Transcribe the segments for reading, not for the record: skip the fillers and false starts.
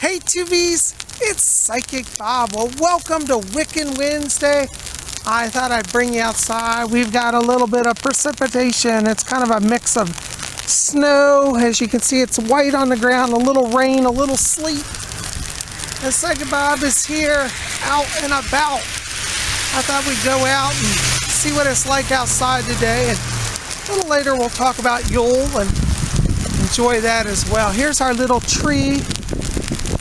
Hey Tubies, it's Psychic Bob. Well, welcome to Wiccan Wednesday. I thought I'd bring you outside. We've got a little bit of precipitation. It's kind of a mix of snow. As you can see, it's white on the ground, a little rain, a little sleet. And Psychic Bob is here, out and about. I thought we'd go out and see what it's like outside today. And a little later we'll talk about Yule and enjoy that as well. Here's our little tree.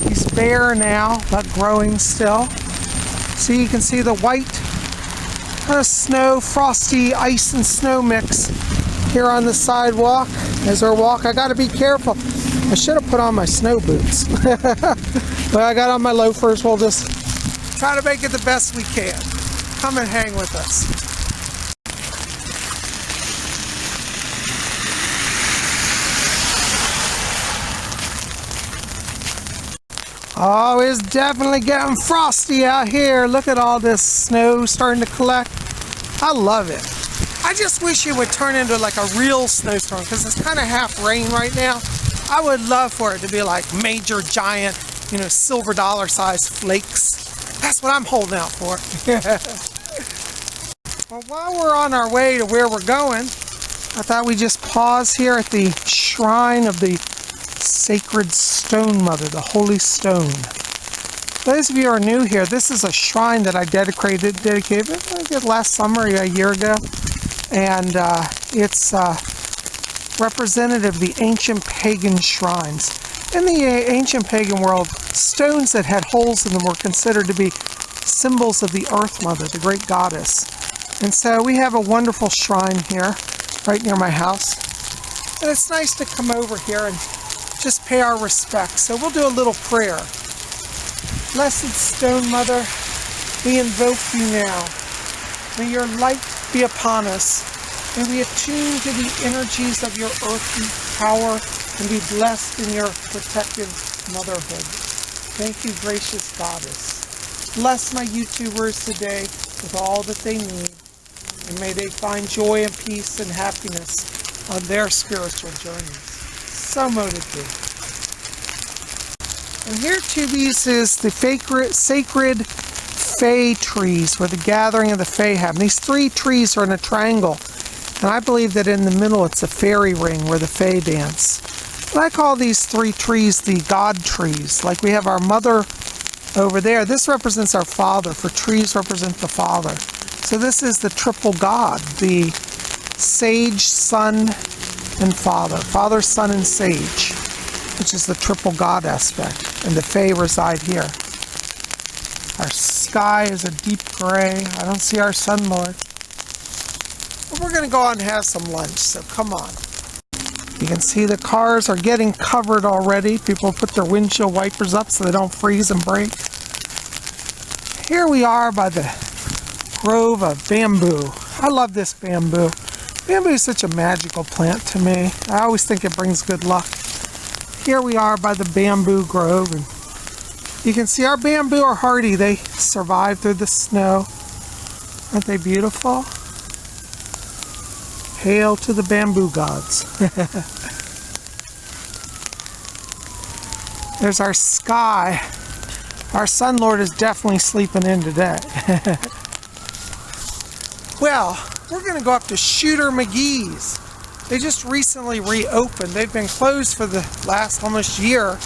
He's bare now, but growing still. So you can see the white kind of snow, frosty ice and snow mix here on the sidewalk. As we walk, I gotta be careful. I should have put on my snow boots. But I got on my loafers. We'll just try to make it the best we can. Come and hang with us. Oh, it's definitely getting frosty out here. Look at all this snow starting to collect. I love it. I just wish it would turn into like a real snowstorm because it's kind of half rain right now. I would love for it to be like major, giant, silver dollar size flakes. That's what I'm holding out for. Well, while we're on our way to where we're going, I thought we'd just pause here at the shrine of the sacred stone mother, the holy stone. Those of you who are new here, this is a shrine that I dedicated I think last summer, a year ago, and it's representative of the ancient pagan shrines. In the ancient pagan world, stones that had holes in them were considered to be symbols of the earth mother, the great goddess. And so we have a wonderful shrine here right near my house, and it's nice to come over here and just pay our respects. So we'll do a little prayer. Blessed Stone Mother, we invoke you now. May your light be upon us. May we attune to the energies of your earthly power and be blessed in your protective motherhood. Thank you, gracious goddess. Bless my YouTubers today with all that they need, and may they find joy and peace and happiness on their spiritual journeys. So mote it be. And here, Tubies, is the sacred Fae trees, where the gathering of the Fae happen. These three trees are in a triangle, and I believe that in the middle it's a fairy ring where the Fae dance. And I call these three trees the God trees. Like we have our mother over there. This represents our father, for trees represent the father. So this is the triple God, the sage, son, and father. Father, son, and sage, which is the triple God aspect. And the Fae reside here. Our sky is a deep gray. I don't see our sun lord. But we're going to go out and have some lunch, so come on. You can see the cars are getting covered already. People put their windshield wipers up so they don't freeze and break. Here we are by the grove of bamboo. I love this bamboo. Bamboo is such a magical plant to me. I always think it brings good luck. Here we are by the bamboo grove, and you can see our bamboo are hardy. They survive through the snow. Aren't they beautiful? Hail to the bamboo gods. There's our sky. Our sun lord is definitely sleeping in today. Well, we're going to go up to Shooter McGee's. They just recently reopened. They've been closed for the last almost year,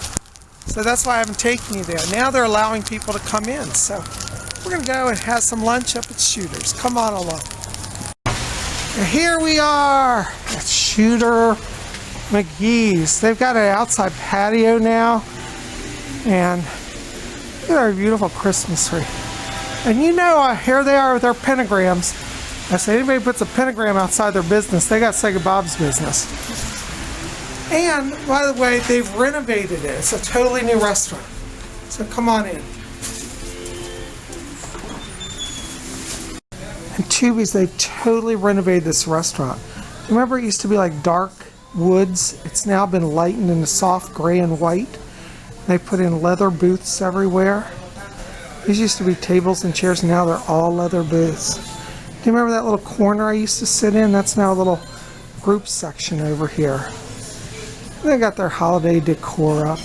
so that's why I haven't taken you there. Now they're allowing people to come in, so we're going to go and have some lunch up at Shooter's. Come on along. And here we are at Shooter McGee's. They've got an outside patio now, and look at our beautiful Christmas tree. And here they are with their pentagrams. I say anybody puts a pentagram outside their business, they got Psychic Bob's business. And, by the way, they've renovated it. It's a totally new restaurant. So come on in. And Tubies, they've totally renovated this restaurant. Remember it used to be like dark woods? It's now been lightened into soft gray and white. They put in leather booths everywhere. These used to be tables and chairs, now they're all leather booths. Do you remember that little corner I used to sit in? That's now a little group section over here. They got their holiday decor up.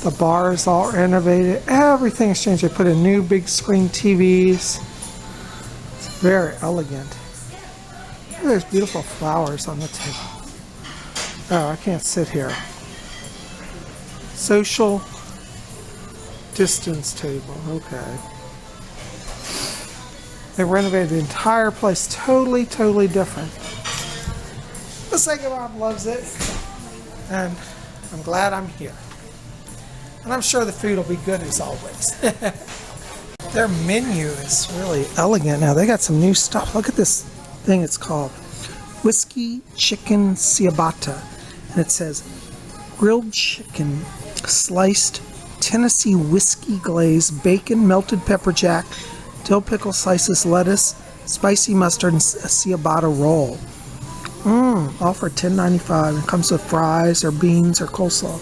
The bar is all renovated. Everything is changed. They put in new big screen TVs. It's very elegant. Look at those beautiful flowers on the table. Oh, I can't sit here. Social distance table. Okay. They renovated the entire place. Totally, totody different. The PsychicBob loves it. And I'm glad I'm here. And I'm sure the food will be good as always. Their menu is really elegant now. They got some new stuff. Look at this thing it's called. Whiskey Chicken Ciabatta. And it says grilled chicken, sliced Tennessee whiskey glaze, bacon, melted pepper jack, dill pickle slices, lettuce, spicy mustard, and a ciabatta roll. All for $10.95. It comes with fries or beans or coleslaw.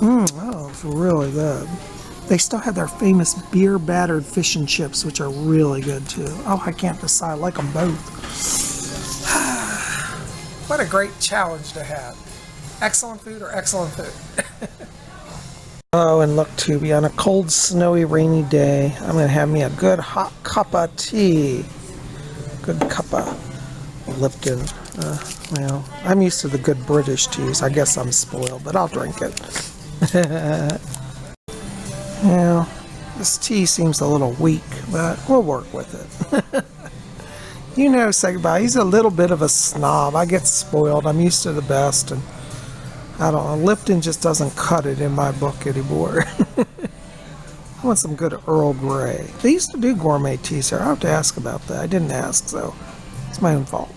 Oh, it's really good. They still have their famous beer battered fish and chips, which are really good too. Oh, I can't decide. I like them both. What a great challenge to have. Excellent food or excellent food. Oh, and look, Tubi, on a cold, snowy, rainy day, I'm going to have me a good hot cup of tea. Good cup of Lipton. Well, I'm used to the good British teas. I guess I'm spoiled, but I'll drink it. Well, this tea seems a little weak, but we'll work with it. You know, PsychicBob, he's a little bit of a snob. I get spoiled. I'm used to the best, and I don't know. Lipton just doesn't cut it in my book anymore. I want some good Earl Grey. They used to do gourmet teas here. I'll have to ask about that. I didn't ask, so it's my own fault.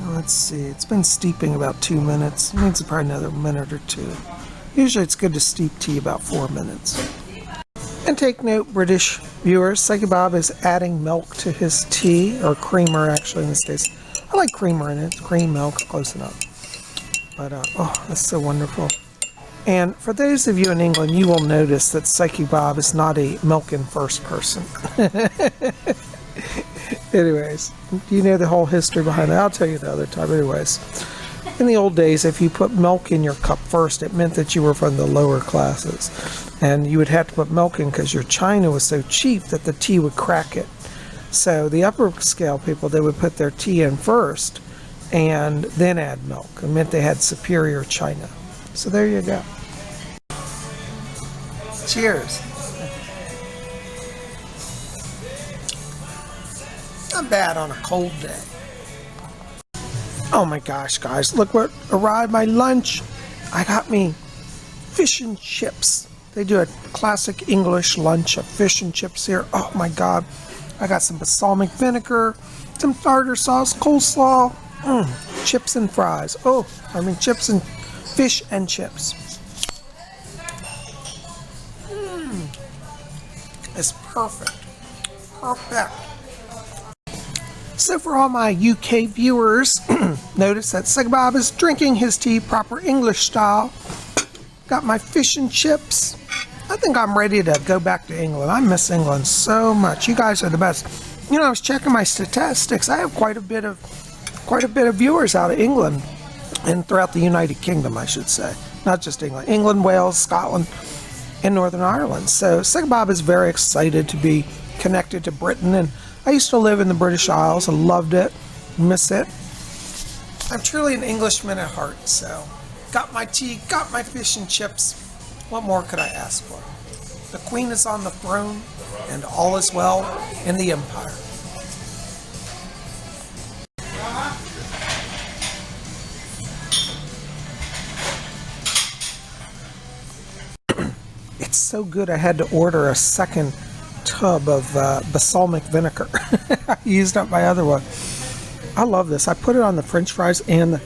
Let's see. It's been steeping about 2 minutes. It means probably another minute or two. Usually it's good to steep tea about 4 minutes. And take note, British viewers, PsychicBob is adding milk to his tea, or creamer actually in this case. I like creamer in it. Cream, milk, close enough. But, oh, that's so wonderful. And for those of you in England, you will notice that PsychicBob is not a milk in first person. Anyways, do you know the whole history behind that? I'll tell you the other time. Anyways, in the old days, if you put milk in your cup first, it meant that you were from the lower classes. And you would have to put milk in because your china was so cheap that the tea would crack it. So the upper scale people, they would put their tea in first and then add milk. It meant they had superior china. So there you go. Cheers. Not bad on a cold day. Oh my gosh, guys, look what arrived, my lunch. I got me fish and chips. They do a classic English lunch of fish and chips here. Oh my God. I got some balsamic vinegar, some tartar sauce, coleslaw, chips and fries. Oh, I mean chips and fish and chips. It's perfect. Perfect. So for all my UK viewers, notice that PsychicBob is drinking his tea proper English style. Got my fish and chips. I think I'm ready to go back to England. I miss England so much. You guys are the best. You know, I was checking my statistics. I have quite a bit of viewers out of England and throughout the United Kingdom, I should say. Not just England. England, Wales, Scotland, and Northern Ireland. So PsychicBob is very excited to be connected to Britain, and I used to live in the British Isles. I loved it. Miss it. I'm truly an Englishman at heart, so got my tea, got my fish and chips. What more could I ask for? The Queen is on the throne, and all is well in the Empire. It's so good I had to order a second tub of balsamic vinegar. I used up my other one. I love this. I put it on the French fries and the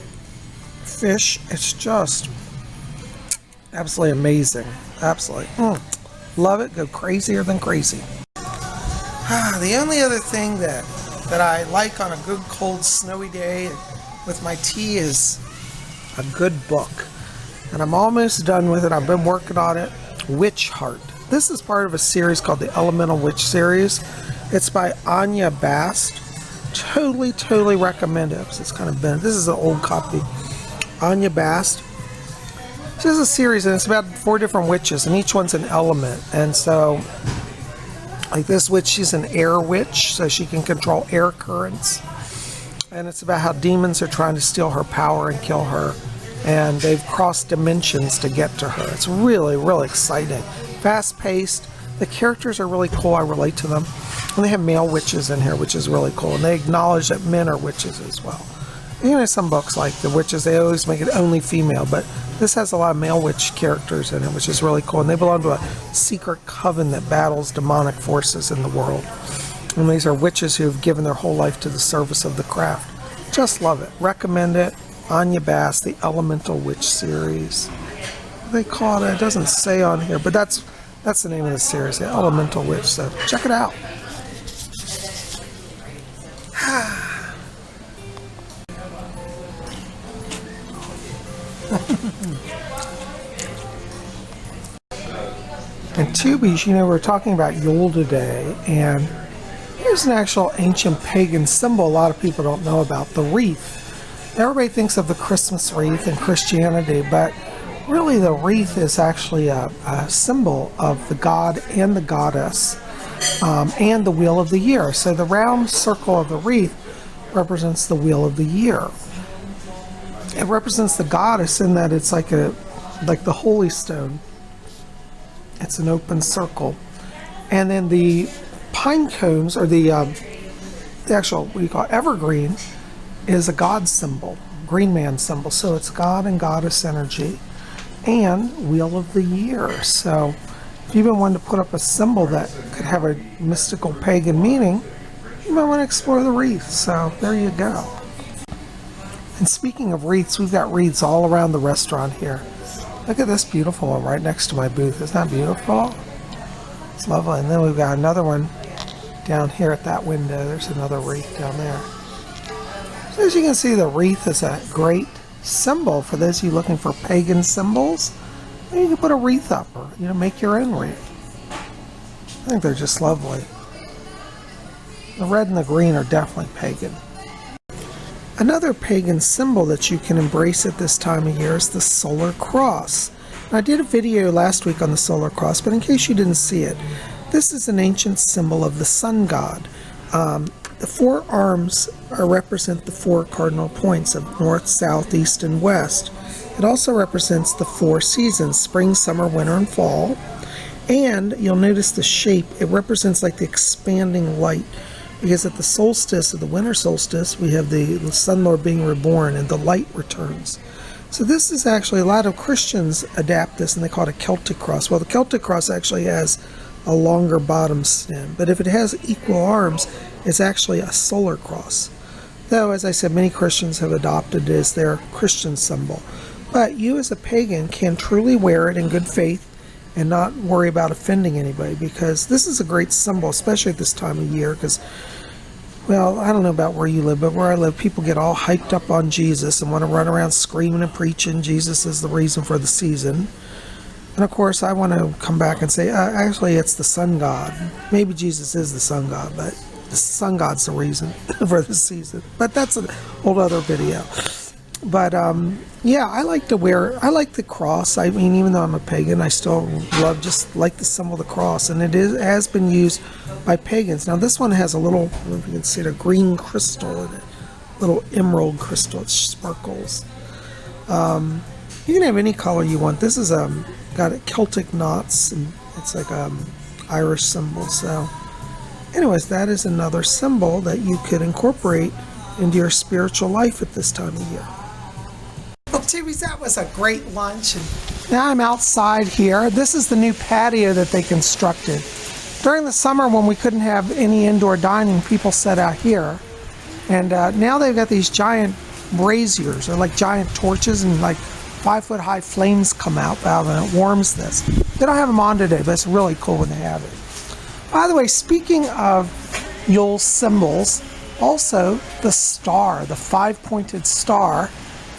fish. It's just absolutely amazing. Absolutely. Love it. Go crazier than crazy. The only other thing that I like on a good cold snowy day with my tea is a good book. And I'm almost done with it. I've been working on it. Witch Heart. This is part of a series called the Elemental Witch series. It's by Anya Bast. Totally recommend it. It's kind of bent. This is an old copy. Anya Bast. She has a series, and it's about 4 different witches, and each one's an element. And so, like this witch, she's an air witch, so she can control air currents. And it's about how demons are trying to steal her power and kill her. And they've crossed dimensions to get to her. It's really, really exciting. Fast-paced. The characters are really cool. I relate to them. And they have male witches in here, which is really cool. And they acknowledge that men are witches as well. You know, some books like the witches, they always make it only female. But this has a lot of male witch characters in it, which is really cool. And they belong to a secret coven that battles demonic forces in the world. And these are witches who have given their whole life to the service of the craft. Just love it. Recommend it. Anya Bass, the Elemental Witch series. They call it. It doesn't say on here, but that's the name of the series, the Elemental Witch. So check it out. And Tubies, you know, we're talking about Yule today, and here's an actual ancient pagan symbol a lot of people don't know about, the wreath. Everybody thinks of the Christmas wreath in Christianity, but really the wreath is actually a symbol of the god and the goddess and the wheel of the year. So the round circle of the wreath represents the wheel of the year. It represents the goddess in that it's like the holy stone. It's an open circle. And then the pine cones, or the actual, what do you call it, evergreen, is a god symbol, green man symbol. So it's god and goddess energy and wheel of the year. So if you've been wanting to put up a symbol that could have a mystical pagan meaning, you might want to explore the wreath. So there you go. And speaking of wreaths, we've got wreaths all around the restaurant here. Look at this beautiful one right next to my booth. Isn't that beautiful? It's lovely. And then we've got another one down here at that window. There's another wreath down there. So as you can see, the wreath is a great symbol for those of you looking for pagan symbols. You can put a wreath up, or make your own wreath. I think they're just lovely. The red and the green are definitely pagan. Another pagan symbol that you can embrace at this time of year is the solar cross. And I did a video last week on the solar cross, but in case you didn't see it, this is an ancient symbol of the sun god. The 4 arms represent the 4 cardinal points of north, south, east, and west. It also represents the 4 seasons, spring, summer, winter, and fall. And you'll notice the shape, it represents like the expanding light. Because at the solstice, of the winter solstice, we have the Sun Lord being reborn and the light returns. So this is actually, a lot of Christians adapt this and they call it a Celtic cross. Well, the Celtic cross actually has a longer bottom stem, but if it has equal arms, it's actually a solar cross. Though, as I said, many Christians have adopted it as their Christian symbol. But you as a pagan can truly wear it in good faith and not worry about offending anybody, because this is a great symbol, especially at this time of year, because, well, I don't know about where you live, but where I live, people get all hyped up on Jesus and want to run around screaming and preaching Jesus is the reason for the season. And of course, I want to come back and say, actually, it's the sun god. Maybe Jesus is the sun god, but the sun god's the reason for the season. But that's a whole other video. But yeah, I like the cross. I mean, even though I'm a pagan, I still just like the symbol of the cross, and has been used by pagans. Now this one has a little, I don't know if you can see it, a green crystal in it, little emerald crystal. It sparkles. You can have any color you want. This is got Celtic knots, and it's like Irish symbol. So, anyways, that is another symbol that you could incorporate into your spiritual life at this time of year. Well, Tubies, that was a great lunch. And now I'm outside here. This is the new patio that they constructed. During the summer, when we couldn't have any indoor dining, people sat out here. And now they've got these giant braziers, or like giant torches, and like 5-foot-high flames come out and it warms this. They don't have them on today, but it's really cool when they have it. By the way, speaking of Yule symbols, also the star, the 5-pointed star,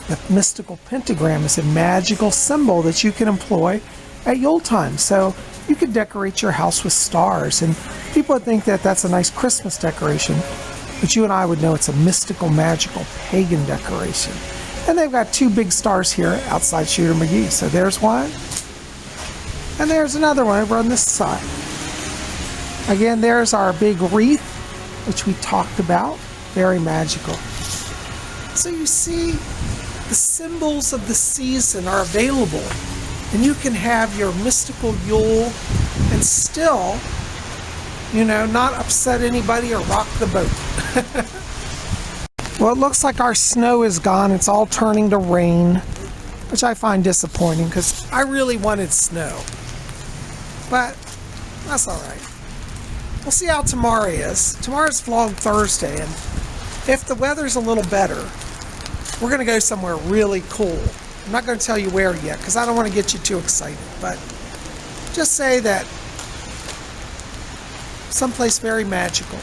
the mystical pentagram, is a magical symbol that you can employ at Yule time. So you could decorate your house with stars, and people would think that that's a nice Christmas decoration, but you and I would know it's a mystical, magical, pagan decoration. And they've got two big stars here outside Shooter McGee. So there's one. And there's another one over on this side. Again, there's our big wreath, which we talked about. Very magical. So you see, the symbols of the season are available. And you can have your mystical Yule and still, you know, not upset anybody or rock the boat. Well, it looks like our snow is gone. It's all turning to rain, which I find disappointing because I really wanted snow. But that's all right. We'll see how tomorrow is. Tomorrow's Vlog Thursday, and if the weather's a little better, we're going to go somewhere really cool. I'm not going to tell you where yet because I don't want to get you too excited, but just say that someplace very magical.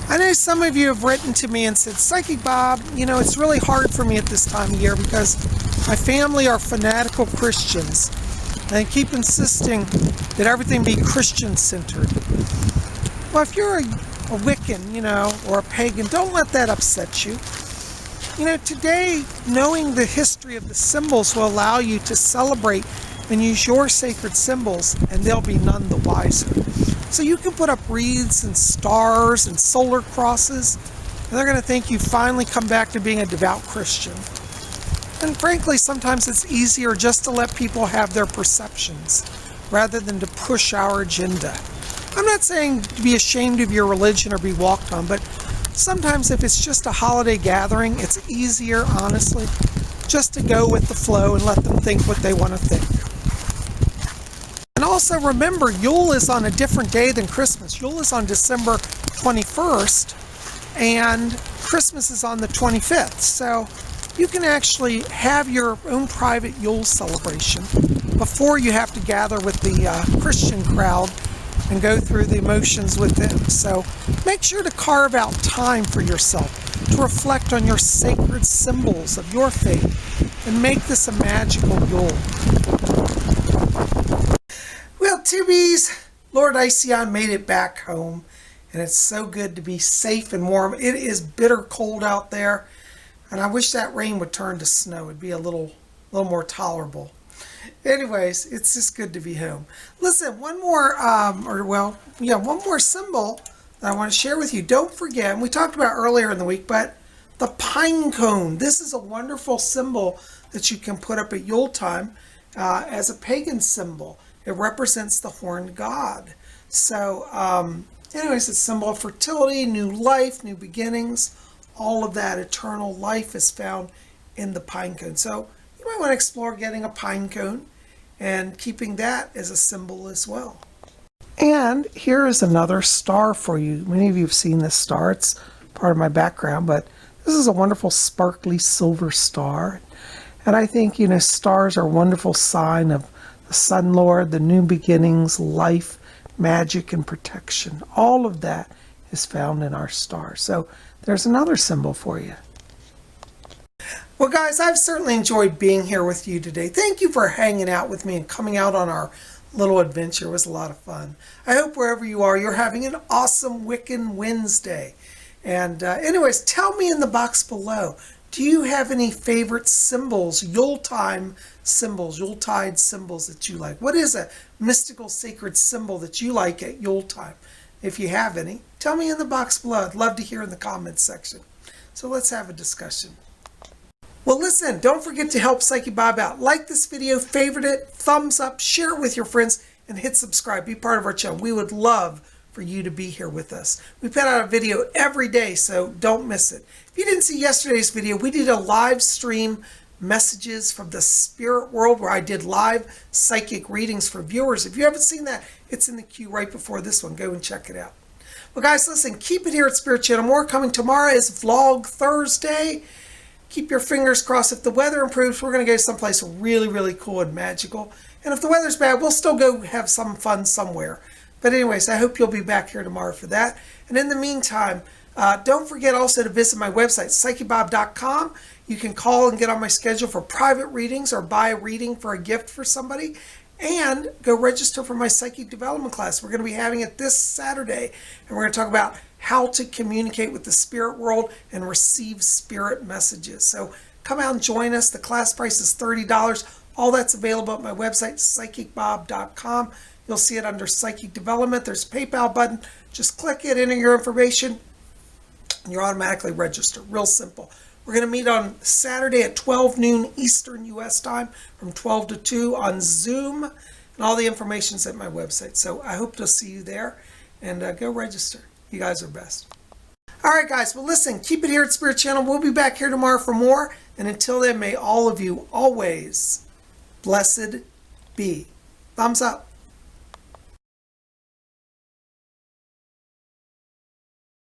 I know some of you have written to me and said, Psychic Bob, you know, it's really hard for me at this time of year because my family are fanatical Christians and they keep insisting that everything be Christian-centered. Well, if you're a Wiccan, you know, or a pagan, don't let that upset you. You know, today, knowing the history of the symbols will allow you to celebrate and use your sacred symbols, and they'll be none the wiser. So you can put up wreaths and stars and solar crosses, and they're going to think you finally come back to being a devout Christian. And frankly, sometimes it's easier just to let people have their perceptions rather than to push our agenda. I'm not saying to be ashamed of your religion or be walked on, but sometimes if it's just a holiday gathering, it's easier, honestly, just to go with the flow and let them think what they want to think. And also remember, Yule is on a different day than Christmas. Yule is on December 21st, and Christmas is on the 25th. So you can actually have your own private Yule celebration before you have to gather with the Christian crowd and go through the emotions with them. So make sure to carve out time for yourself to reflect on your sacred symbols of your faith and make this a magical Yule. Well, Tubies, Lord Ision made it back home, and it's so good to be safe and warm. It is bitter cold out there, and I wish that rain would turn to snow. It'd be a little more tolerable. Anyways, it's just good to be home. Listen, one more symbol that I want to share with you. Don't forget, and we talked about earlier in the week, but the pine cone. This is a wonderful symbol that you can put up at Yule time as a pagan symbol. It represents the horned god. So, anyways, it's a symbol of fertility, new life, new beginnings. All of that eternal life is found in the pine cone. So you might want to explore getting a pine cone and keeping that as a symbol as well. And here is another star for you. Many of you have seen this star. It's part of my background, but this is a wonderful sparkly silver star. And I think, you know, stars are a wonderful sign of the Sun Lord, the new beginnings, life, magic, and protection. All of that is found in our star. So there's another symbol for you. Well, guys, I've certainly enjoyed being here with you today. Thank you for hanging out with me and coming out on our little adventure. It was a lot of fun. I hope wherever you are, you're having an awesome Wiccan Wednesday. And anyways, tell me in the box below, do you have any favorite symbols, Yuletime symbols, Yuletide symbols that you like? What is a mystical sacred symbol that you like at Yuletime? If you have any, tell me in the box below. I'd love to hear in the comments section. So let's have a discussion. Well, listen, don't forget to help Psychic Bob out. Like this video, favorite it, thumbs up, share it with your friends, and hit subscribe. Be part of our channel. We would love for you to be here with us. We put out a video every day, so don't miss it. If you didn't see yesterday's video, we did a live stream messages from the spirit world where I did live psychic readings for viewers. If you haven't seen that, it's in the queue right before this one. Go and check it out. Well, guys, listen, keep it here at Spirit Channel. More coming tomorrow is Vlog Thursday. Keep your fingers crossed. If the weather improves, we're going to go someplace really, really cool and magical. And if the weather's bad, we'll still go have some fun somewhere. But anyways, I hope you'll be back here tomorrow for that. And in the meantime, don't forget also to visit my website, PsychicBob.com. You can call and get on my schedule for private readings or buy a reading for a gift for somebody. And go register for my psychic development class. We're going to be having it this Saturday. And we're going to talk about how to communicate with the spirit world and receive spirit messages. So come out and join us. The class price is $30. All that's available at my website, PsychicBob.com. You'll see it under Psychic Development. There's a PayPal button. Just click it, enter your information, and you're automatically registered. Real simple. We're going to meet on Saturday at 12 noon Eastern U.S. time from 12 to 2 on Zoom. And all the information's at my website. So I hope to see you there. And go register. You guys are best. All right, guys. Well, listen, keep it here at Spirit Channel. We'll be back here tomorrow for more. And until then, may all of you always blessed be. Thumbs up.